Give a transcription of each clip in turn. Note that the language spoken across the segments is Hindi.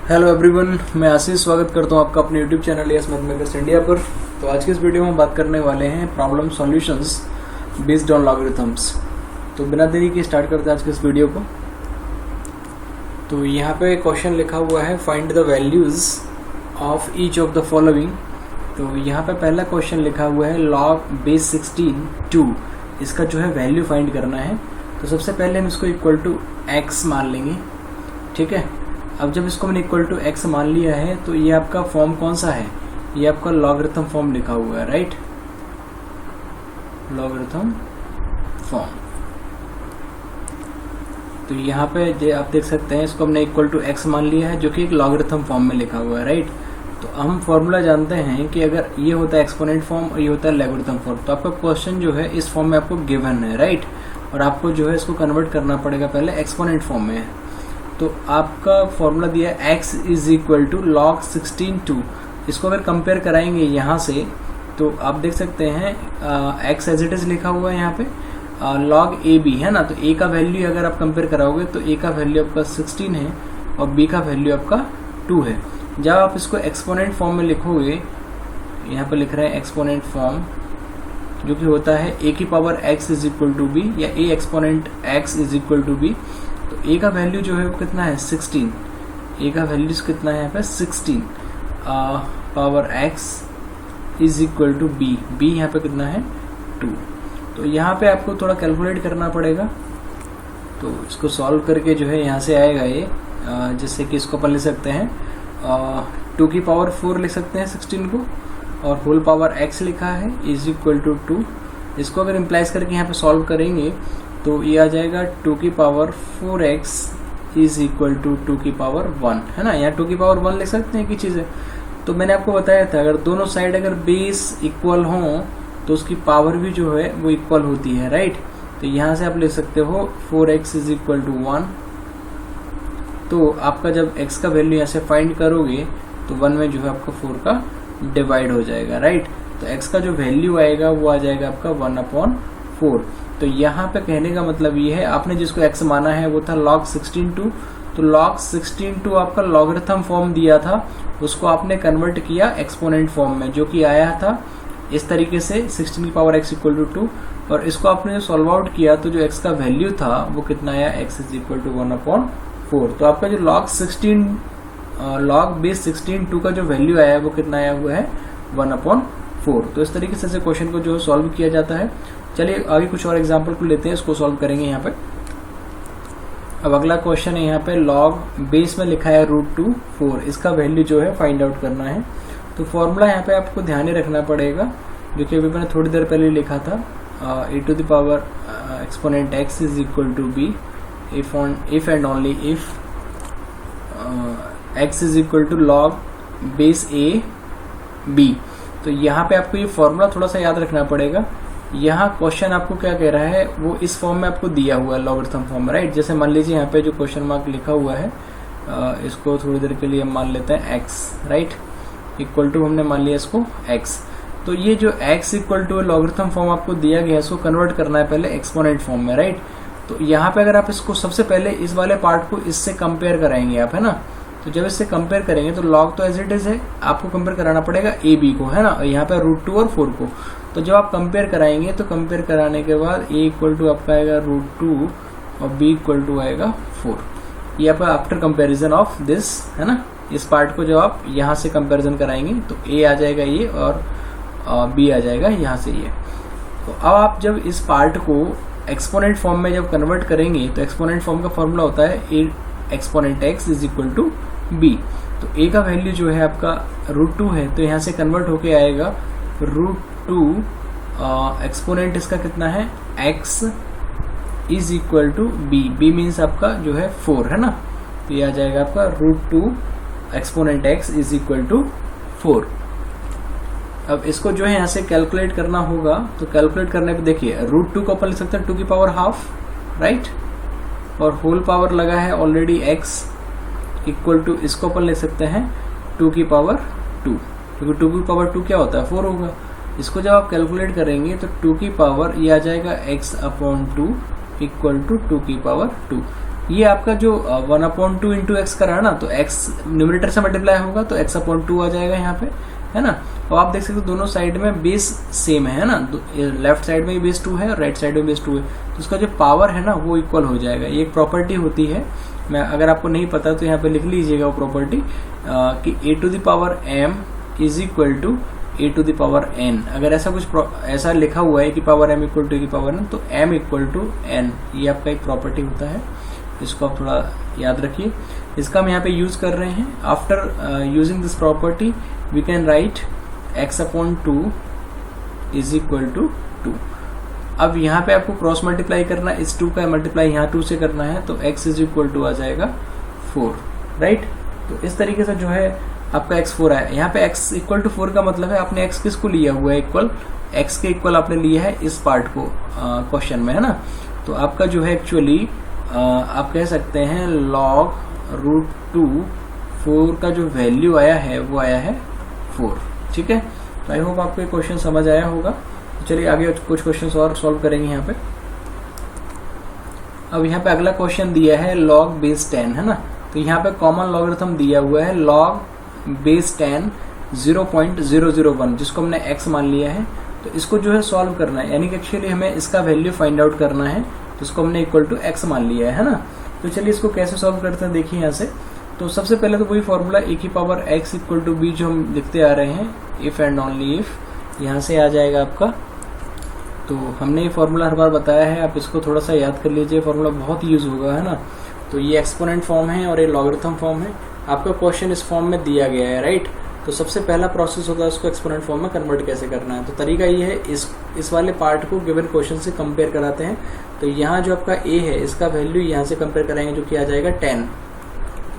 हेलो एवरीवन, मैं आशीष स्वागत करता हूं आपका अपने YouTube channel yes mathematics India पर। तो आज के इस वीडियो में हम बात करने वाले हैं problem solutions based on logarithms. तो बिना देरी के स्टार्ट करते हैं आज के इस वीडियो को। तो यहाँ पे क्वेश्चन लिखा हुआ है find the values of each of the following. तो यहाँ पे पहला क्वेश्चन लिखा हुआ है log बेस 16 2, इसका जो है वैल्यू फाइंड करना है। तो सबसे पहले हम इसको इक्वल टू x मान लेंगे, ठीक है। अब जब इसको मैंने इक्वल टू x मान लिया है तो ये आपका फॉर्म कौन सा है, ये आपका लॉगरिथम फॉर्म लिखा हुआ है, राइट, लॉगरिथम फॉर्म। तो यहाँ पे आप देख सकते हैं इसको हमने इक्वल टू x मान लिया है जो कि एक लॉगरिथम फॉर्म में लिखा हुआ है, राइट। तो हम फॉर्मूला जानते हैं कि अगर ये होता है एक्सपोनेंट फॉर्म और ये होता है लॉगरिथम फॉर्म, तो आपका क्वेश्चन जो है इस फॉर्म में आपको गिवन है, राइट, और आपको जो है इसको कन्वर्ट करना पड़ेगा पहले एक्सपोनेंट फॉर्म में। तो आपका फॉर्मूला दिया है x is equal to log 16 2। इसको अगर कंपेयर कराएंगे यहाँ से तो आप देख सकते हैं x एज इट इज लिखा हुआ है यहाँ पे log AB है ना। तो a का वैल्यू अगर आप कंपेयर कराओगे तो a का वैल्यू आपका 16 है और b का वैल्यू आपका 2 है। जब आप इसको एक्सपोनेंट फॉर्म में लिखोगे, यहाँ पे लिख रहे हैं एक्सपोनेंट फॉर्म जो कि होता है a की power x is equal to b या a exponent x is equal to b। तो a का वैल्यू जो है वो कितना है 16, a का वैल्यू कितना है यहाँ पे 16 power x is equal to b, b यहाँ पे कितना है 2। तो यहाँ पे आपको थोड़ा कैलकुलेट करना पड़ेगा। तो इसको सॉल्व करके जो है यहाँ से आएगा ये जैसे कि इसको अपन लिख सकते हैं 2 की पावर 4 लिख सकते हैं 16 को, और होल पावर x लिखा है इज इक्वल टू 2। इसको अगर इम्प्लाइज करके यहाँ पे सॉल्व करेंगे तो ये आ जाएगा 2 की power 4x is equal to 2 की पावर 1, है ना। यहाँ 2 की पावर 1 लिख सकते हैं कि चीज़ है। तो मैंने आपको बताया था अगर दोनों साइड अगर बेस इक्वल हों तो उसकी पावर भी जो है वो इक्वल होती है, राइट। तो यहाँ से आप लिख सकते हो 4x इज इक्वल टू 1। तो आपका जब x का वैल्यू यहाँ से फाइंड करोगे तो 1 में जो है आपका 4 का डिवाइड हो जाएगा, राइट। तो x का जो वैल्यू आएगा वो आ जाएगा आपका 1/4। तो यहाँ पे कहने का मतलब ये है आपने जिसको x माना है वो था log 16 2। तो log 16 2 आपका लॉगरिथम फॉर्म दिया था, उसको आपने कन्वर्ट किया एक्सपोनेंट फॉर्म में जो कि आया था इस तरीके से 16 की पावर x इक्वल टू 2। और इसको आपने जो सॉल्व आउट किया तो जो x का वैल्यू था वो कितना आया x इज इक्वल टू 1/4। तो आपका जो log बेस 16 2 का जो वैल्यू आया है वो कितना आया हुआ है 1/4। तो इस तरीके से क्वेश्चन को जो सॉल्व किया जाता है। चलिए आगे कुछ और एग्जांपल को लेते हैं, इसको सॉल्व करेंगे यहाँ पे। अब अगला क्वेश्चन है यहाँ पे log बेस में लिखा है √2 4, इसका वैल्यू जो है फाइंड आउट करना है। तो फॉर्मूला यहाँ पे आपको ध्यान ही रखना पड़ेगा जो कि अभी मैंने थोड़ी देर पहले लिखा था e to the power exponent x is equal to b if and only if x is equal to log base a b। तो यहाँ पे आपको ये फॉर्मूला थोड़ा सा याद रखना पड़ेगा। यहाँ क्वेश्चन आपको क्या कह रहा है वो इस फॉर्म में आपको दिया हुआ है लॉगरिथम फॉर्म में, राइट। जैसे मान लीजिए यहाँ पे जो क्वेश्चन मार्क लिखा हुआ है इसको थोड़ी देर के लिए मान लेते हैं x, राइट, इक्वल टू हमने मान लिया इसको x। तो ये जो x equal to logarithm form आपको दिया गया है इसको कन्वर्ट करना है पहले एक्सपोनेंट फॉर्म में, राइट। तो यहाँ पे अगर आप इसको सबसे पहले इस वाले पार्ट को इससे कंपेयर कराएंगे आप, है ना। तो जब इससे कंपेयर करेंगे तो log तो एज इट इज है, आपको कंपेयर कराना पड़ेगा a b को, है ना, और यहाँ पे √2 और 4 को। तो जब आप कंपेयर कराएंगे तो कंपेयर कराने के बाद a इक्वल टू आपका आएगा √2 और b इक्वल टू आएगा 4। ये आपका आफ्टर कंपेरिजन ऑफ दिस, है ना। इस पार्ट को जब आप यहाँ से कंपेरिजन कराएंगे तो a आ जाएगा ये और b आ जाएगा यहाँ से ये। तो अब आप जब इस पार्ट को एक्सपोनेंट फॉर्म में जब कन्वर्ट करेंगे तो एक्सपोनेंट फॉर्म का फॉर्मूला होता है a exponent x is equal to b। तो a का वैल्यू जो है आपका √2 है तो यहाँ से कन्वर्ट होके आएगा √2 एक्सपोनेंट इसका कितना है x is equal to b, b means आपका जो है 4, है ना। तो ये आ जाएगा आपका √2 exponent x is equal to 4। अब इसको जो है यहाँ से कैलकुलेट करना होगा। तो कैलकुलेट करने पे देखिए √2 को अपन लिख सकते हैं 2 की पावर हाफ, राइट, और होल पावर लगा है ऑलरेडी x इक्वल टू इसको अपन लिख सकते हैं 2 की पावर 2, क्योंकि 2 की पावर 2 क्या होता है 4 होगा। इसको जब आप कैलकुलेट करेंगे तो 2 की पावर ये आ जाएगा x/2 इक्वल टू 2 की पावर 2। ये आपका जो 1/2 इंटू एक्स करा है ना, तो एक्स न्यूमरेटर से मल्टीप्लाई होगा तो x/2 आ जाएगा यहाँ पे, है ना। और आप देख सकते हो दोनों साइड में बेस सेम है ना, लेफ्ट साइड में बेस 2 है और राइट साइड में बेस 2 है, तो उसका जो पावर है ना वो इक्वल हो जाएगा। ये एक प्रॉपर्टी होती है, मैं अगर आपको नहीं पता तो यहाँ पे लिख लीजिएगा वो प्रॉपर्टी कि a⁴m is equal to a⁴n। अगर ऐसा कुछ ऐसा लिखा हुआ है कि power m equal to a⁴n, तो m इक्वल टू n, ये आपका एक प्रॉपर्टी होता है, इसको आप थोड़ा याद रखिए। इसका हम यहाँ पे यूज कर रहे हैं। After using this property we can write x/2 is equal to 2। अब यहाँ पे आपको क्रॉस मल्टीप्लाई करना है, इस 2 का मल्टीप्लाई यहाँ 2 से करना है, तो x इज इक्वल टू आ जाएगा 4, राइट। तो इस तरीके से जो है आपका x4 आया। यहाँ पे x इक्वल टू 4 का मतलब है आपने x किसको लिया हुआ है, इक्वल x के इक्वल आपने लिया है इस पार्ट को क्वेश्चन में, है ना। तो आपका जो है एक्चुअली आप कह सकते हैं log√2 4 का जो वैल्यू आया है वो आया है 4, ठीक है। तो आई होप आपको ये क्वेश्चन समझ आया होगा। तो चलिए आगे कुछ क्वेश्चंस और सॉल्व करेंगे यहाँ पे। अब यहाँ पे अगला क्वेश्चन दिया है log बेस 10, है ना। तो यहाँ पे कॉमन लॉगरिथम दिया हुआ है log बेस 10 0.001, जिसको हमने x मान लिया है। तो इसको जो है सॉल्व करना है, यानी कि एक्चुअली हमें इसका वैल्यू फाइंड आउट करना है, तो इसको हमने इक्वल टू x मान लिया है ना। तो चलिए इसको कैसे सॉल्व करते हैं, देखिए यहाँ से। तो सबसे पहले तो वही formula e⁴x equal to b जो हम लिखते आ रहे हैं, इफ एंड ओनली इफ, यहाँ से आ जाएगा आपका। तो हमने ये फॉर्मूला हर बार बताया है, आप इसको थोड़ा सा याद कर लीजिए, फॉर्मूला बहुत यूज होगा, है ना। तो ये एक्सपोनेंट फॉर्म है और ये लॉगरिथम फॉर्म है। आपका क्वेश्चन इस फॉर्म में दिया गया है, राइट। तो सबसे पहला प्रोसेस होगा उसको एक्सपोनेंट फॉर्म में कन्वर्ट कैसे करना है। तो तरीका ये है, इस वाले पार्ट को गिवन क्वेश्चन से कंपेयर कराते हैं। तो यहाँ जो आपका a है इसका वैल्यू यहाँ से कंपेयर कराएंगे जो कि आ जाएगा 10,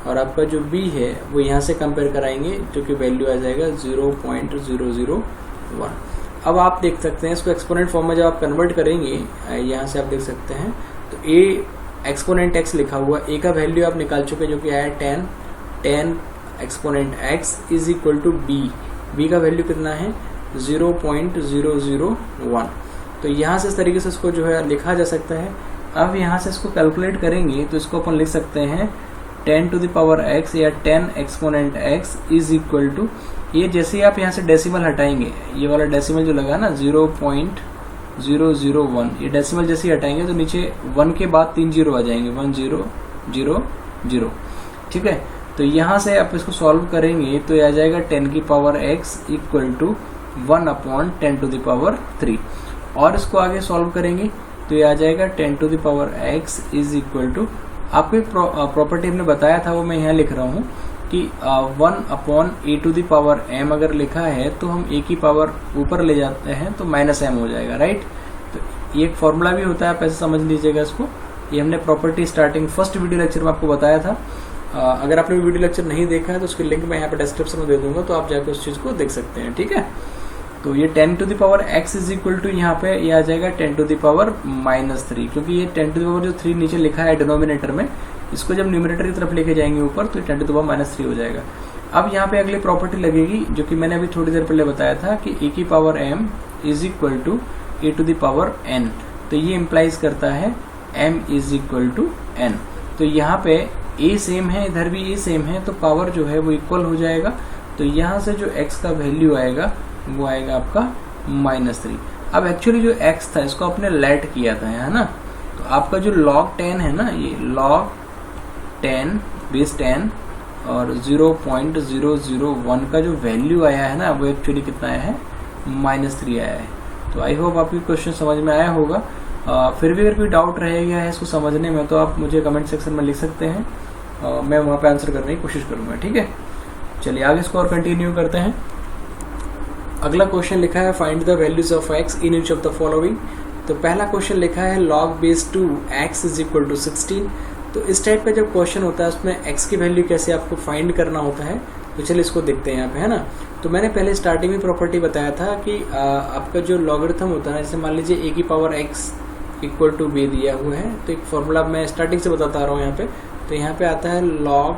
और आपका जो b है वो यहाँ से कंपेयर कराएंगे जो कि वैल्यू आ जाएगा 0.001। अब आप देख सकते हैं इसको एक्सपोनेंट फॉर्म में जब आप कन्वर्ट करेंगे, यहाँ से आप देख सकते हैं तो a एक्सपोनेंट x लिखा हुआ, a का वैल्यू आप निकाल चुके जो कि आया 10 exponent x is equal to b का वैल्यू कितना है 0.001। तो यहाँ से इस तरीके से इसको जो है लिखा जा सकता है। अब यहाँ से इसको कैलकुलेट करेंगे तो इसको अपन लिख सकते हैं 10⁻x या 10 exponent x is equal to, ये जैसे ही आप यहाँ से डेसिमल हटाएंगे, ये वाला डेसिमल जो लगा ना 0.001, ये डेसिमल जैसे ही हटाएंगे तो नीचे 1 के बाद 3 जीरो आ जाएंगे, 1000, ठीक है। तो यहाँ से आप इसको सॉल्व करेंगे तो ये आ जाएगा 10⁻x इक्वल टू 1/10⁻3, और इसको आगे सॉल्व करेंगे तो ये आ जाएगा 10⁻x इज इक्वल टू, आपको एक प्रॉपर्टी हमने बताया था वो मैं यहाँ लिख रहा हूँ कि 1/a⁴m अगर लिखा है तो हम a की पावर ऊपर ले जाते हैं तो -m हो जाएगा, राइट। तो ये एक फॉर्मूला भी होता है, आप ऐसे समझ लीजिएगा इसको। ये हमने property starting first video lecture में आपको बताया था। अगर आपने वीडियो लेक्चर नहीं देखा है तो उसकी लिंक मैं यहाँ पे डिस्क्रिप्शन में दे दूंगा, तो आप जाकर उस चीज़ को देख सकते हैं, ठीक है। तो ये 10⁻x इज इक्वल टू, यहाँ पे ये आ जाएगा 10⁻−3, क्योंकि ये 10⁻3 नीचे लिखा है डिनोमिनेटर में, इसको जब न्यूमरेटर की तरफ लेके जाएंगे ऊपर तो 10⁻−3 हो जाएगा। अब यहाँ पे अगली प्रॉपर्टी लगेगी जो कि मैंने अभी थोड़ी देर पहले बताया था कि e⁻m is equal to a⁴n। तो ये इम्प्लाइज करता है m is equal to n। तो यहाँ पे a सेम है, इधर भी a सेम है, तो पावर जो है वो इक्वल हो जाएगा। तो यहाँ से जो x का वैल्यू आएगा वो आएगा आपका -3। अब एक्चुअली जो x था इसको आपने लेट किया था, है ना। तो आपका जो log 10 है ना, ये log 10 बेस 10 और 0.001 का जो वैल्यू आया है ना वो एक्चुअली कितना आया है -3 आया है। तो आई होप आपकी क्वेश्चन समझ में आया होगा। फिर भी अगर कोई डाउट रह गया है इसको समझने में तो आप मुझे कमेंट सेक्शन में लिख सकते हैं, मैं वहाँ पे आंसर करने की कोशिश करूँगा, ठीक है। चलिए आगे इसको और कंटिन्यू करते हैं। अगला क्वेश्चन लिखा है find the values of x in each of the following. तो पहला क्वेश्चन लिखा है log base 2 x is equal to 16। तो इस टाइप का जब क्वेश्चन होता है उसमें x की वैल्यू कैसे आपको फाइंड करना होता है, तो चलिए इसको देखते हैं यहाँ पे, है ना। तो मैंने पहले स्टार्टिंग में प्रॉपर्टी बताया था कि आपका जो लॉगरिथम होता है, जैसे मान लीजिए a⁻x इक्वल टू b दिया हुआ है, तो एक फॉर्मूला मैं स्टार्टिंग से बताता आ रहा हूँ यहाँ पे। तो यहाँ पे आता है log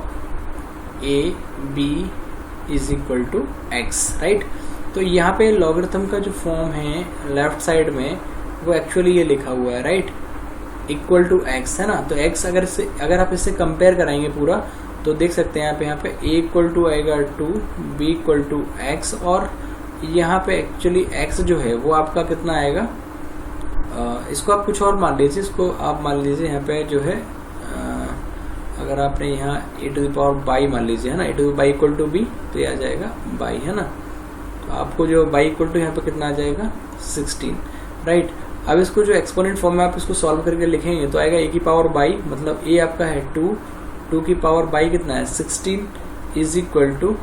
a b is equal to x, right. तो यहाँ पे लॉगरिथम का जो फॉर्म है लेफ्ट साइड में वो एक्चुअली ये लिखा हुआ है, राइट। इक्वल टू एक्स है ना, तो एक्स अगर आप इससे कंपेयर कराएंगे पूरा तो देख सकते हैं यहाँ पे ए इक्वल टू आएगा 2, बी इक्वल टू एक्स, और यहाँ पे एक्चुअली एक्स जो है वो आपका कितना आएगा, इसको आप कुछ और मान लीजिए, इसको आप मान लीजिए यहाँ पे जो है अगर आपने यहाँ A to the power by मान लीजिए है ना, A to the by equal to B, तो ये आ जाएगा बाई है ना, तो आपको जो बाई इक्वल टू यहाँ पे कितना आ जाएगा 16, राइट। अब इसको जो एक्सपोनेंट फॉर्म में आप इसको सॉल्व करके लिखेंगे तो आएगा ए की पावर बाई, मतलब ए आपका है 2 की पावर बाई कितना है 16 इज इक्वल टू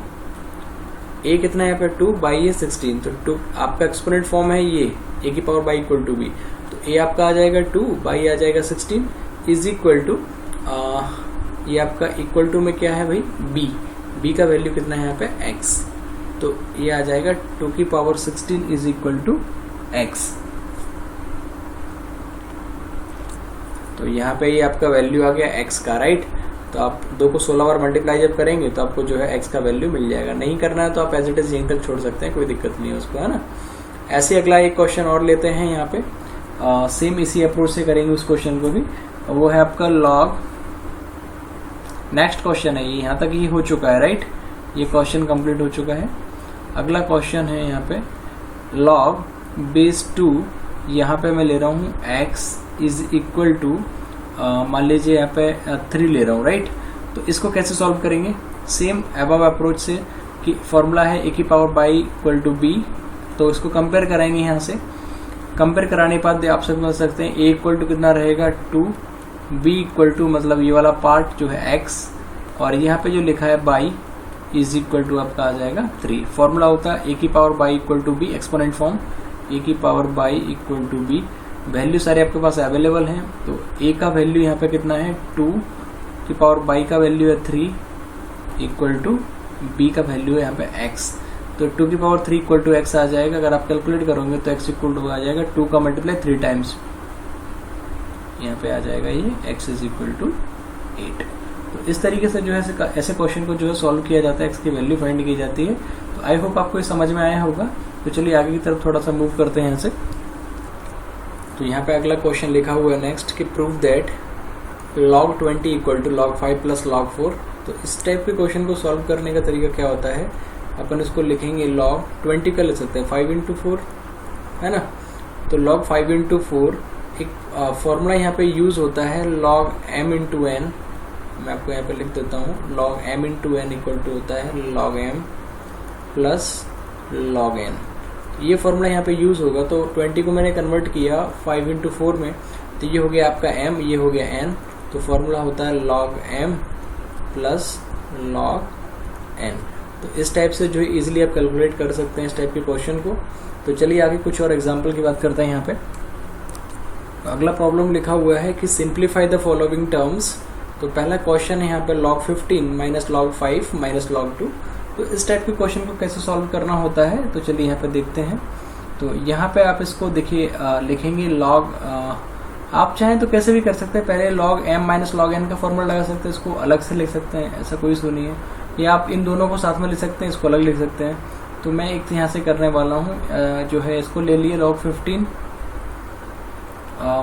ए कितना है यहाँ पे 2, बाई है 16, तो 2 आपका एक्सपोनेंट फॉर्म है ये ए की power by equal to B, तो ए आपका आ जाएगा 2, बाई आ जाएगा 16 इज इक्वल टू ये आपका इक्वल टू में क्या है भाई बी का वैल्यू कितना है यहाँ पे x, तो ये आ जाएगा 2 की power 16 is equal to x। तो यहाँ पे ये आपका वैल्यू आ गया x का, राइट। तो आप 2 को 16 बार मल्टीप्लाई जब करेंगे तो आपको जो है x का वैल्यू मिल जाएगा। नहीं करना है तो आप एज इट इज यहीं तक छोड़ सकते हैं, कोई दिक्कत नहीं है उसको, है ना। ऐसे अगला एक क्वेश्चन और लेते हैं यहाँ पे, सेम इसी अप्रोच से करेंगे उस क्वेश्चन को भी, वो है आपका लॉग, नेक्स्ट क्वेश्चन है ये, यहाँ तक ये हो चुका है, राइट, ये क्वेश्चन कंप्लीट हो चुका है। अगला क्वेश्चन है यहाँ पे लॉग बेस 2, यहाँ पे मैं ले रहा हूँ x इज इक्वल टू मान लीजिए यहाँ पे 3 ले रहा हूँ, राइट। तो इसको कैसे सॉल्व करेंगे, सेम अबव अप्रोच से, कि फॉर्मूला है ए की power by equal to B, तो इसको कंपेयर कराएंगे यहाँ से। कंपेयर कराने के बाद आप समझ सकते हैं ए इक्वल टू कितना रहेगा 2, बी इक्वल टू मतलब ये वाला पार्ट जो है x, और यहाँ पे जो लिखा है बाई इज इक्वल टू आपका आ जाएगा 3। फॉर्मूला होता है ए की power by equal to B, exponent form, A की power by equal to B. Value सारे आपके पास अवेलेबल हैं, तो ए का वैल्यू यहाँ पे कितना है 2 की पावर बाई का वैल्यू है 3 इक्वल टू बी का वैल्यू है यहाँ पे x, तो 2 की पावर 3 इक्वल टू x आ जाएगा। अगर आप कैलकुलेट करोगे तो x इक्वल टू आ जाएगा 2 का मल्टीप्लाई 3 टाइम्स, यहाँ पे आ जाएगा ये x इज इक्वल टू 8। तो इस तरीके से जो है ऐसे क्वेश्चन को जो है सॉल्व किया जाता है, x की वैल्यू फाइंड की जाती है। तो आई होप आपको ये समझ में आया होगा। तो चलिए आगे की तरफ थोड़ा सा मूव करते हैं यहाँ से। तो यहाँ पे अगला क्वेश्चन लिखा हुआ है नेक्स्ट कि prove that log 20 equal to log 5 plus log 4। तो इस टाइप के क्वेश्चन को सॉल्व करने का तरीका क्या होता है, अपन इसको लिखेंगे log 20 का लिख सकते हैं 5 इंटू 4, है ना। तो log 5 इंटू 4 एक फॉर्मूला यहाँ पे यूज होता है log m इंटू n, मैं आपको यहाँ पे लिख देता हूँ, log m into n equal to होता है log m plus log n। ये फॉर्मूला यहाँ पे यूज होगा। तो 20 को मैंने कन्वर्ट किया 5 इंटू 4 में, तो ये हो गया आपका m, ये हो गया n, तो फॉर्मूला होता है log m plus log n। तो इस टाइप से जो है इजीली आप कैलकुलेट कर सकते हैं इस टाइप के क्वेश्चन को। तो चलिए आगे कुछ और एग्जांपल की बात करते हैं यहाँ पे। तो अगला प्रॉब्लम लिखा हुआ है कि सिंप्लीफाई द फॉलोइंग टर्म्स। तो पहला क्वेश्चन है यहाँ पे log 15 minus log 5 minus log 2। तो इस टाइप के क्वेश्चन को कैसे सॉल्व करना होता है, तो चलिए यहाँ पे देखते हैं। तो यहाँ पे आप इसको देखिए लिखेंगे log, आप चाहें तो कैसे भी कर सकते हैं, पहले log m minus log n का फॉर्मूला लगा सकते हैं, इसको अलग से लिख सकते हैं, ऐसा कोई इशू नहीं है। या आप इन दोनों को साथ में लिख सकते हैं, इसको अलग लिख सकते हैं। तो मैं एक यहाँ से करने वाला हूँ, जो है इसको ले लिए log 15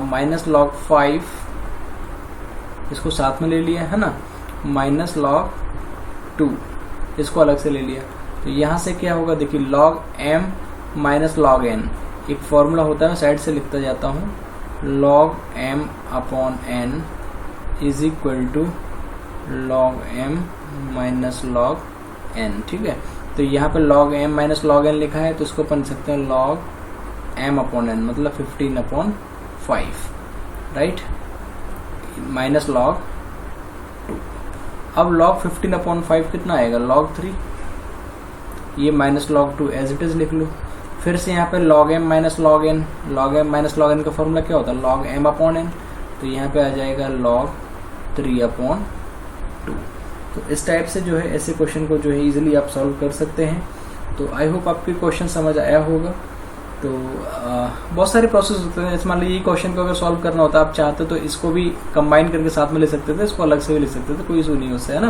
माइनस log 5, इसको साथ में ले लिया है ना, माइनस log 2, इसको अलग से ले लिया। तो यहाँ से क्या होगा, देखिए log m minus log n एक फॉर्मूला होता है, मैं साइड से लिखता जाता हूँ, log m upon n is equal to log m minus log n, ठीक है। तो यहाँ पे log m minus log n लिखा है, तो इसको अपन लिख सकते हैं log m अपॉन n, मतलब 15 अपॉन 5, राइट, माइनस log 2। अब log 15 अपॉन 5 कितना आएगा, log 3, ये minus log 2 as it is लिख लो। फिर से यहाँ पे log m minus log n, log m minus log n का फॉर्मूला क्या होता है, log m अपॉन n, तो यहाँ पे आ जाएगा log 3 अपॉन 2। तो इस टाइप से जो है ऐसे क्वेश्चन को जो है इजीली आप सॉल्व कर सकते हैं। तो आई होप आपके क्वेश्चन समझ आया होगा। तो बहुत सारे प्रोसेस होते हैं, मान लीजिए ये क्वेश्चन को अगर सॉल्व करना होता है, आप चाहते तो इसको भी कंबाइन करके साथ में ले सकते थे, इसको अलग से भी लिख सकते थे, कोई इशू नहीं उससे, है ना।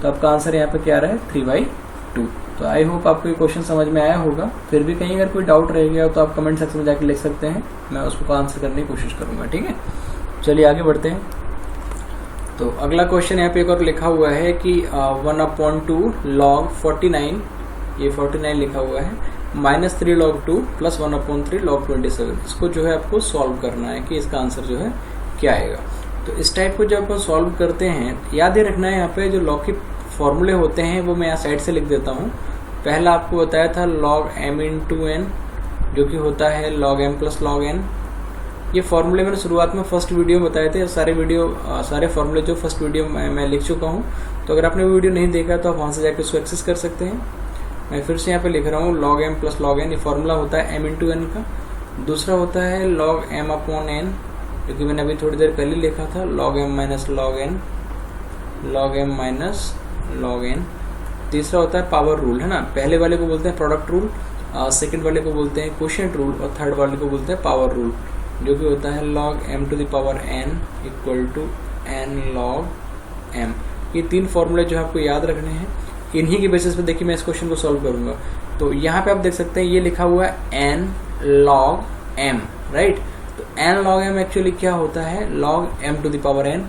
तो आपका आंसर यहाँ पे क्या रहा है 3/2। तो आई होप आपको ये क्वेश्चन समझ में आया होगा। फिर भी कहीं अगर कोई डाउट रह गया हो तो आप कमेंट सेक्शन में जाकर लिख सकते हैं, मैं उसको आंसर करने की कोशिश करूंगा, ठीक है। चलिए आगे बढ़ते हैं। तो अगला क्वेश्चन यहाँ पे एक और लिखा हुआ है कि 1/2 log 49, ये 49 लिखा हुआ है, -3 log 2 प्लस 1/3 log 27। इसको जो है आपको सॉल्व करना है कि इसका आंसर जो है क्या आएगा। तो इस टाइप को जब आप सॉल्व करते हैं, याद ही रखना है यहाँ पे जो लॉग के फॉर्मूले होते हैं वो मैं यहाँ साइड से लिख देता हूँ। पहला आपको बताया था log m इंटू n, जो कि होता है log m plus log n। ये फॉर्मूले मैंने शुरुआत में फर्स्ट वीडियो में बताए थे। सारे फॉर्मूले जो फर्स्ट वीडियो में मैं लिख चुका हूँ। तो अगर आपने वीडियो नहीं देखा तो आप वहाँ से जाकर उसको एक्सेस कर सकते हैं। मैं फिर से यहाँ पे लिख रहा हूँ log m plus log n। ये फॉर्मूला होता है m इंटू n का। दूसरा होता है log m अपॉन n, जो कि मैंने अभी थोड़ी देर पहले लिखा था, log m minus log n, log m minus log n। तीसरा होता है पावर रूल, है ना। पहले वाले को बोलते हैं प्रोडक्ट रूल, सेकंड वाले को बोलते हैं क्वोशिएंट रूल, और थर्ड वाले को बोलते हैं पावर रूल, जो कि होता है log m to the power n equal to n log m। ये तीन फॉर्मूले जो आपको याद रखने हैं, इन्हीं के बेसिस पे देखिए मैं इस क्वेश्चन को सॉल्व करूंगा। तो यहाँ पे आप देख सकते हैं ये लिखा हुआ है n log m, राइट। तो n log m एक्चुअली क्या होता है, log m to the power n।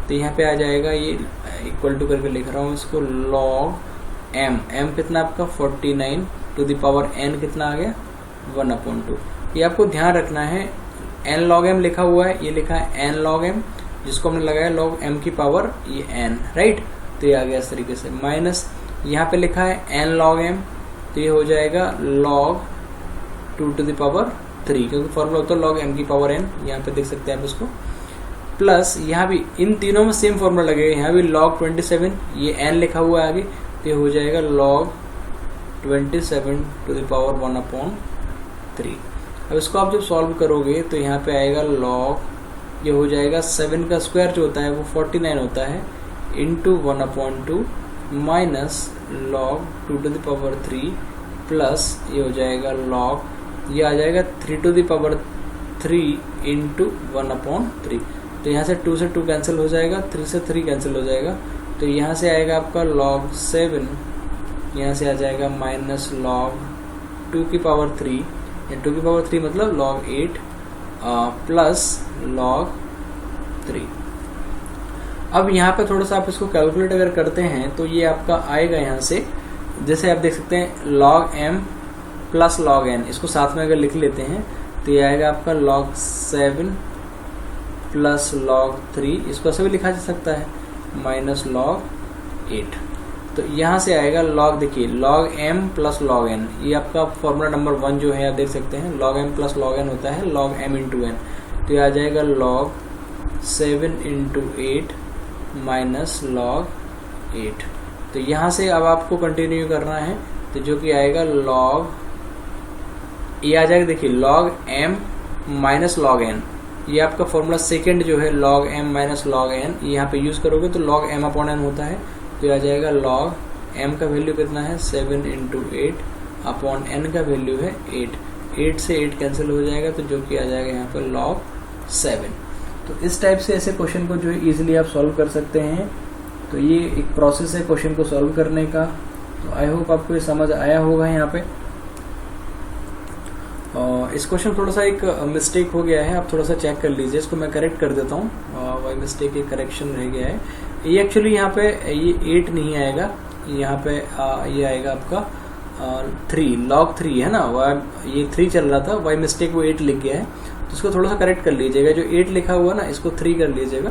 तो यहाँ पे आ जाएगा, ये इक्वल टू करके लिख रहा हूँ इसको, log m कितना आपका 49 टू द पावर n कितना आ गया 1/2। ये आपको ध्यान रखना है, n log m लिखा हुआ है, ये लिखा है n log m, जिसको हमने लगाया log m की पावर ये n, राइट। तो ये आ गया इस तरीके से, माइनस यहाँ पे लिखा है n log m, तो ये हो जाएगा log 2 टू द पावर 3, क्योंकि फॉर्मूला होता है log m की पावर n। यहाँ पे देख सकते हैं आप इसको, प्लस यहाँ भी इन तीनों में सेम फॉर्मूला लगेगा। यहाँ भी log 27, ये n लिखा हुआ है आगे, तो ये हो जाएगा log 27 टू द पावर 1/3। अब इसको आप जब सॉल्व करोगे तो यहाँ पे आएगा log, ये हो जाएगा 7 का स्क्वायर जो होता है वो 49 होता है, into 1/2 minus log 2 to the power 3 plus ये हो जाएगा log, ये आ जाएगा 3 टू द पावर 3 इंटू 1/3। तो यहाँ से 2 से 2 कैंसिल हो जाएगा, 3 से 3 कैंसिल हो जाएगा। तो यहाँ से आएगा आपका log 7, यहाँ से आ जाएगा माइनस log 2 की पावर 3, 2 की पावर 3 मतलब log 8 प्लस log 3। अब यहाँ पे थोड़ा सा आप इसको कैलकुलेट अगर करते हैं तो ये आपका आएगा यहाँ से, जैसे आप देख सकते हैं log m plus log n, इसको साथ में अगर लिख लेते हैं तो ये आएगा आपका log 7 प्लस log 3, इसको ऐसे भी लिखा जा सकता है, माइनस log 8। तो यहाँ से आएगा log, देखिए log m plus log n, ये आपका फॉर्मूला नंबर 1 जो है आप देख सकते हैं, log m plus log n होता है log m इंटू n। तो ये आ जाएगा log 7 इंटू 8 माइनस log 8। तो यहाँ से अब आपको कंटिन्यू करना है, तो जो कि आएगा log, ये आ जाएगा देखिए log m minus log n, ये आपका फॉर्मूला सेकेंड जो है log m minus log n, यहाँ पे यूज करोगे तो log m अपॉन n होता है। तो आ जाएगा log m का वैल्यू कितना है 7 इंटू 8 अपॉन n का वैल्यू है 8 से 8 कैंसिल हो जाएगा, तो जो कि आ जाएगा यहाँ पर log 7। तो इस टाइप से ऐसे क्वेश्चन को जो है इजीली आप सॉल्व कर सकते हैं। तो ये एक प्रोसेस है क्वेश्चन को सॉल्व करने का। तो आई होप आपको ये समझ आया होगा यहाँ पे। इस क्वेश्चन थोड़ा सा एक मिस्टेक हो गया है, आप थोड़ा सा चेक कर लीजिए, इसको मैं करेक्ट कर देता हूँ। वही मिस्टेक, एक करेक्शन रह गया है। ये एक्चुअली यहाँ पे ये 8 नहीं आएगा, यहाँ पे ये आएगा आपका 3, log 3 है ना, ये 3 चल रहा था, वही मिस्टेक वो 8 लिख गया है। तो इसको थोड़ा सा करेक्ट कर लीजिएगा, जो 8 लिखा हुआ ना इसको 3 कर लीजिएगा।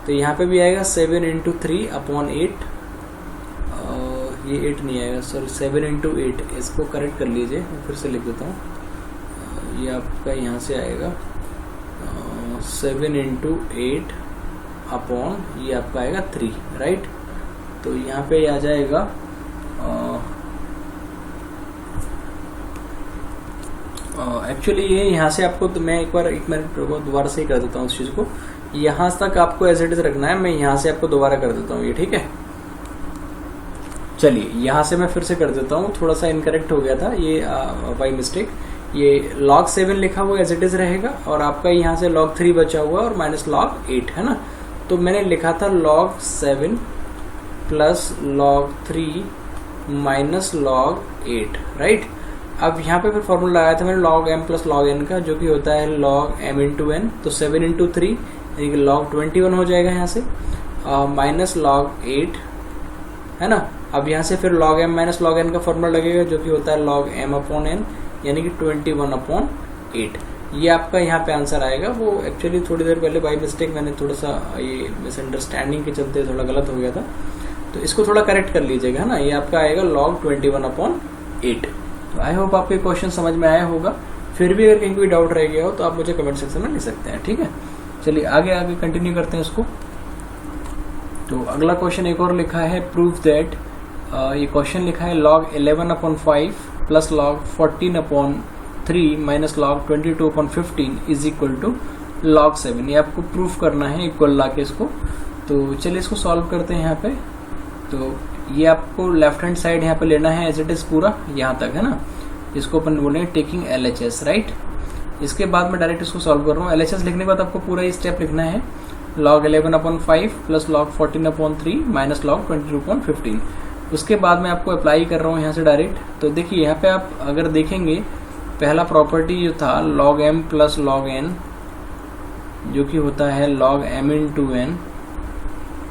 तो यहाँ पे भी आएगा 7 इंटू 3 अपॉन 8, ये 8 नहीं आएगा, सॉरी 7 इंटू 8, इसको करेक्ट कर लीजिए। मैं फिर से लिख देता हूँ, ये आपका यहाँ से आएगा 7 इंटू 8 अपॉन, ये आपका आएगा 3, राइट। तो यहाँ पे आ जाएगा एक्चुअली ये यहाँ से आपको, तो मैं एक मिनट दोबारा से ही कर देता हूँ उस चीज़ को। यहाँ तक आपको एज इट इज रखना है, मैं यहाँ से आपको दोबारा कर देता हूँ ये, ठीक है। चलिए यहाँ से मैं फिर से कर देता हूँ, थोड़ा सा इनकरेक्ट हो गया था ये बाई मिस्टेक। ये log 7 लिखा हुआ एज इट इज रहेगा, और आपका यहाँ से log 3 बचा हुआ और माइनस log 8 है ना। तो मैंने लिखा था log 7 plus log 3 minus log 8, right. अब यहाँ पे फिर फॉर्मूला लगाया था मैंने log m plus log n का, जो कि होता है log m इंटू n। तो 7 इंटू 3 यानी कि log 21 हो जाएगा यहाँ से, माइनस log 8, है ना। अब यहाँ से फिर log m minus log n का फॉर्मूला लगेगा जो कि होता है log m अपॉन n, यानी कि 21/8। ये आपका यहाँ पे आंसर आएगा। वो एक्चुअली थोड़ी देर पहले बाई मिस्टेक मैंने थोड़ा सा ये मिसअंडरस्टैंडिंग के चलते थोड़ा गलत हो गया था, तो इसको थोड़ा करेक्ट कर लीजिएगा, है ना। ये आपका आएगा log 21/8। तो आई होप आपको क्वेश्चन समझ में आया होगा। फिर भी अगर कहीं कोई डाउट रह गया हो तो आप मुझे कमेंट सेक्शन में लिख सकते हैं, ठीक है। चलिए आगे कंटिन्यू करते हैं इसको। तो अगला क्वेश्चन एक और लिखा है, प्रूव दैट, ये क्वेश्चन लिखा है log 11/5 plus log 14/3 minus log 22/15 is equal to log 7। ये आपको प्रूफ करना है इक्वल ला के इसको। तो चलिए इसको सॉल्व करते हैं यहाँ पे। तो ये आपको लेफ्ट हैंड साइड यहाँ पे लेना है एज इट इज पूरा यहाँ तक, है ना। इसको अपन बोले टेकिंग LHS, राइट। इसके बाद मैं डायरेक्ट इसको सॉल्व कर रहा हूँ। LHS लिखने के बाद आपको पूरा ये स्टेप लिखना है, log 11/5 plus log 14/3 minus log 22/15। उसके बाद मैं आपको अप्लाई कर रहा हूँ यहाँ से डायरेक्ट। तो देखिए यहाँ पे आप अगर देखेंगे, पहला प्रॉपर्टी जो था log m plus log n, जो कि होता है log m इंटू n,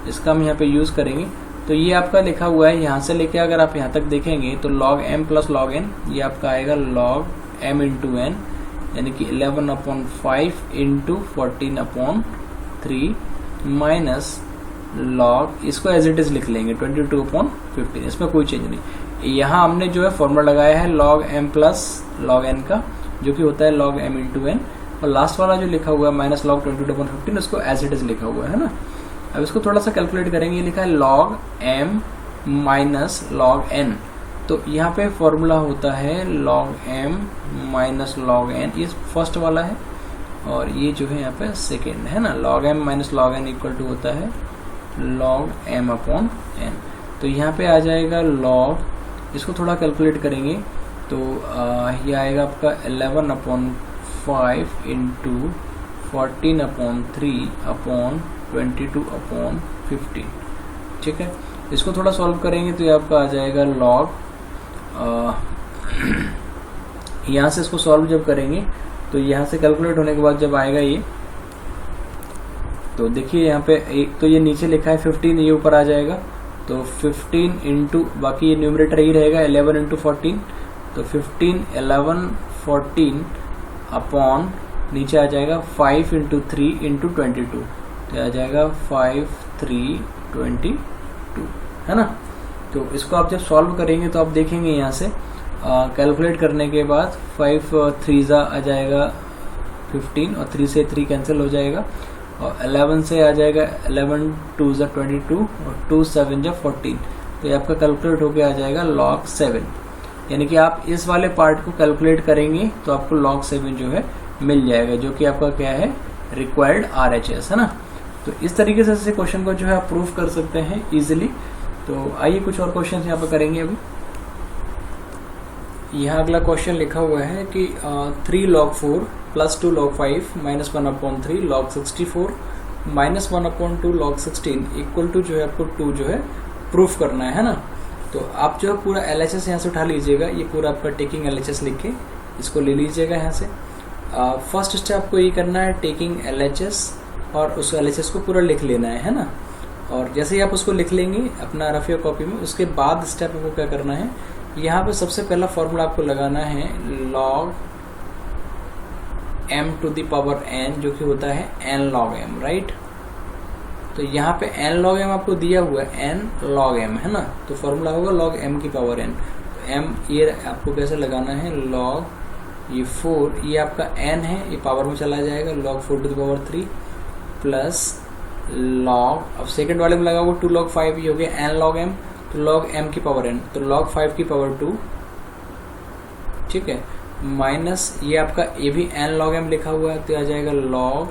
इसका हम यहाँ पे यूज करेंगे। तो ये आपका लिखा हुआ है, यहाँ से लेके अगर आप यहाँ तक देखेंगे तो log m plus log n, ये आपका आएगा log m इंटू n, यानी कि 11/5 इंटू 14/3 माइनस log, इसको एज इट इज लिख लेंगे 22/15। इसमें कोई चेंज नहीं। यहाँ हमने जो है फॉर्मूला लगाया है log m plus log n का, जो कि होता है log m इंटू n, और लास्ट वाला जो लिखा हुआ है माइनस log 22/15, उसको एज इट इज लिखा हुआ है ना। अब इसको थोड़ा सा कैलकुलेट करेंगे। लिखा है log m minus log n, तो यहाँ पे फॉर्मूला होता है log m minus log n, ये फर्स्ट वाला है, और ये जो है यहाँ पे सेकेंड है ना। log m minus log n equal to होता है log m अपॉन n। तो यहाँ पे आ जाएगा log, इसको थोड़ा कैलकुलेट करेंगे तो ये आएगा आपका 11/5 इंटू 14/3 अपॉन 22/15, ठीक है। इसको थोड़ा सॉल्व करेंगे तो ये आपका आ जाएगा log, यहाँ से इसको सॉल्व जब करेंगे तो यहाँ से कैलकुलेट होने के बाद जब आएगा ये, तो देखिए यहाँ पे एक तो ये नीचे लिखा है 15, ये ऊपर आ जाएगा। तो 15 इंटू, बाकी ये न्यूमरेटर ही रहेगा 11 इंटू 14, तो 15 11 14 अपॉन नीचे आ जाएगा 5 इंटू 3 इंटू 22, तो आ जाएगा 5 3 22, है ना। तो इसको आप जब सॉल्व करेंगे तो आप देखेंगे यहाँ से कैलकुलेट करने के बाद 5 3 आ जाएगा 15, और 3 से 3 कैंसिल हो जाएगा, और 11 से आ जाएगा 11 2 22, और 2 7 14। तो ये आपका कैलकुलेट होके आ जाएगा log 7, यानी कि आप इस वाले पार्ट को कैलकुलेट करेंगे तो आपको log 7 जो है मिल जाएगा, जो कि आपका क्या है, रिक्वायर्ड RHS, है ना। तो इस तरीके से क्वेश्चन को जो है आप प्रूफ कर सकते हैं इजिली। तो आइए कुछ और क्वेश्चन यहाँ पर करेंगे। अभी यहाँ अगला क्वेश्चन लिखा हुआ है कि 3 log 4 plus 2 log 5 minus 1/3 log 64 minus 1/2 log 16 equal to जो है आपको 2 जो है प्रूफ करना है ना। तो आप जो है पूरा LHS यहाँ से उठा लीजिएगा, ये पूरा आपका टेकिंग LHS लिख के इसको ले लीजिएगा यहाँ से। फर्स्ट स्टेप आपको ये करना है टेकिंग LHS, और उस LHS को पूरा लिख लेना है ना। और जैसे ही आप उसको लिख लेंगे अपना रफिया कॉपी में, उसके बाद स्टेप आपको क्या करना है, यहाँ पे सबसे पहला फॉर्मूला आपको लगाना है log m to the power n, जो कि होता है n log m, राइट। तो यहाँ पे n log m आपको दिया हुआ है, n log m, है ना। तो फॉर्मूला होगा log m की पावर n। तो m ये आपको कैसे लगाना है, log ये 4, ये आपका n है, ये पावर में चला जाएगा, log 4 to the power 3 plus log, अब सेकंड वाले में लगा हुआ 2 log 5, ये हो गया n log m, तो log m की पावर n, तो log 5 की पावर 2, ठीक है, माइनस ये आपका ये भी n log m लिखा हुआ है, तो आ जाएगा log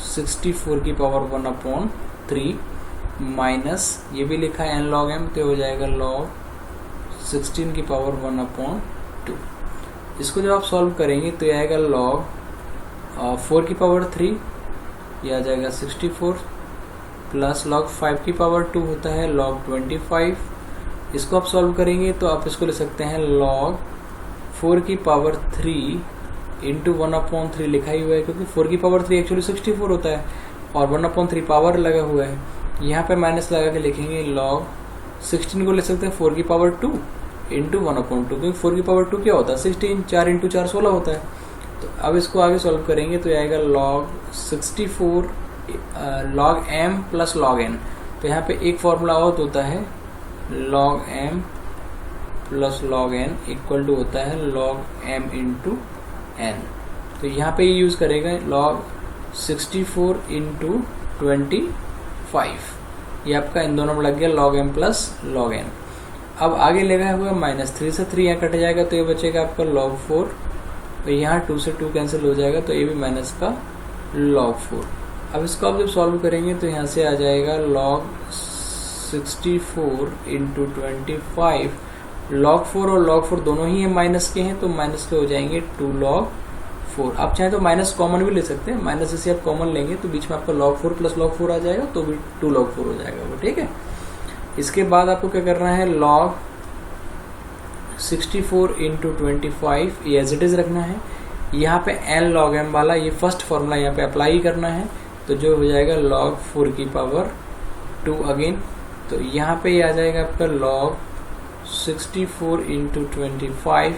64 की पावर 1/3 माइनस ये भी लिखा है n log m, तो हो जाएगा log 16 की पावर 1/2। इसको जब आप सॉल्व करेंगे तो ये आएगा log 4 की पावर 3, ये आ जाएगा 64 प्लस log 5 की पावर 2 होता है log 25। इसको आप सॉल्व करेंगे तो आप इसको ले सकते हैं log 4 की पावर 3 इंटू 1/3 लिखा ही हुआ है, क्योंकि 4 की पावर 3 एक्चुअली 64 होता है। और 1/3 पावर लगा हुआ है, यहाँ पे माइनस लगा के लिखेंगे log 16 को ले सकते हैं 4 की पावर 2 इंटू 1/2, क्योंकि 4 की पावर 2 क्या होता है 16, 4 इंटू 4 16 होता है। तो अब इसको आगे सॉल्व करेंगे तो आएगा log 64 log m plus log n। तो यहाँ पे एक फॉर्मूला और होता है log m plus log n equal to होता है log m इंटू n। तो यहाँ पे ये यूज करेगा log 64 इंटू 25, ये आपका इन दोनों में लग गया log m plus log n। अब आगे लगा हुआ -3 से 3 यहाँ कट जाएगा तो ये बचेगा आपका log 4, तो यहाँ 2 से 2 कैंसिल हो जाएगा तो ये भी माइनस का log 4। अब इसको आप जब सॉल्व करेंगे तो यहाँ से आ जाएगा log 64 इंटू 25, log 4 और log 4 दोनों ही माइनस के हैं तो माइनस के हो जाएंगे 2 log 4। आप चाहें तो माइनस कॉमन भी ले सकते हैं, माइनस से आप कॉमन लेंगे तो बीच में आपका log 4 प्लस log 4 आ जाएगा तो भी 2 log 4 हो जाएगा वो, ठीक है। इसके बाद आपको क्या करना है log 64 इंटू 25 ये एज इट इज रखना है। यहाँ पे n log m वाला ये फर्स्ट फॉर्मूला यहाँ पे अप्लाई करना है, तो जो हो जाएगा log 4 की पावर 2 अगेन। तो यहाँ पे ये आ जाएगा आपका log 64 इंटू 25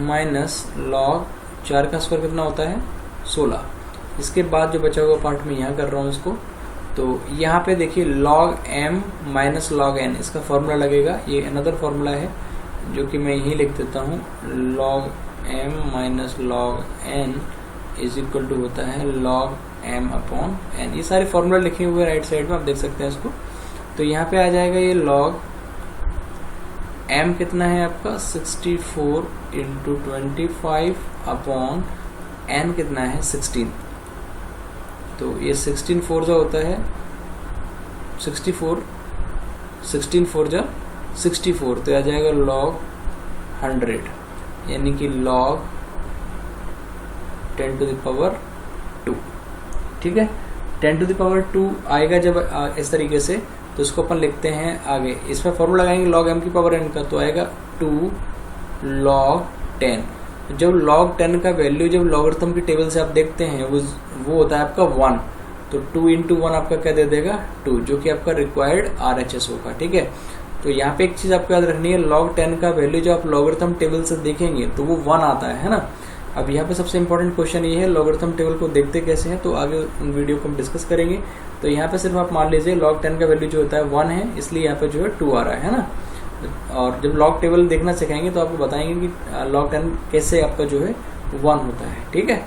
माइनस log 4 का स्क्वायर कितना होता है 16। इसके बाद जो बचा हुआ पार्ट में यहाँ कर रहा हूँ इसको, तो यहाँ पे देखिए log m minus log n इसका फॉर्मूला लगेगा, ये अनदर फॉर्मूला है जो कि मैं यही लिख देता हूँ log m minus log n is equal to होता है log m अपॉन n। ये सारे फॉर्मूला लिखे हुए राइट साइड में आप देख सकते हैं इसको। तो यहाँ पे आ जाएगा ये log m कितना है आपका 64 इंटू 25 अपॉन n कितना है 16। तो ये 16 4 जो होता है 16 4 जा 64, तो आ जाएगा log 100 यानी कि log 10 टू द पावर 2, ठीक है। 10 टू द पावर 2 आएगा जब इस तरीके से, तो इसको अपन लिखते हैं आगे, इसमें फॉर्मूला लगाएंगे log m की पावर n का, तो आएगा 2 log 10। जब log 10 का वैल्यू जब लॉगरिथम की टेबल से आप देखते हैं वो होता है आपका 1, तो 2 इंटू 1 आपका क्या दे देगा 2, जो कि आपका रिक्वायर्ड RHS होगा, ठीक है। तो यहाँ पे एक चीज आपको याद रखनी है, log 10 का वैल्यू जो आप लॉगरिथम टेबल से देखेंगे तो वो 1 आता है ना। अब यहाँ पे सबसे इंपॉर्टेंट क्वेश्चन ये है लॉगरिथम टेबल को देखते कैसे हैं, तो आगे उन वीडियो को हम डिस्कस करेंगे। तो यहाँ पे सिर्फ आप मान लीजिए log 10 का वैल्यू जो होता है 1 है, इसलिए यहाँ पे जो है 2 आ रहा है ना। और जब log टेबल देखना सिखाएंगे तो आपको बताएंगे कि log 10 कैसे आपका जो है 1 होता है, ठीक है।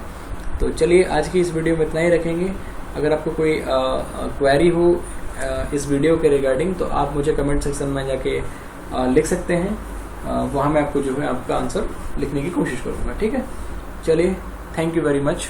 तो चलिए आज की इस वीडियो में इतना ही रखेंगे। अगर आपको कोई क्वेरी हो इस वीडियो के रिगार्डिंग तो आप मुझे कमेंट सेक्शन में जाके लिख सकते हैं, वहाँ मैं आपको जो है आपका आंसर लिखने की कोशिश करूँगा, ठीक है। चलिए, थैंक यू वेरी मच।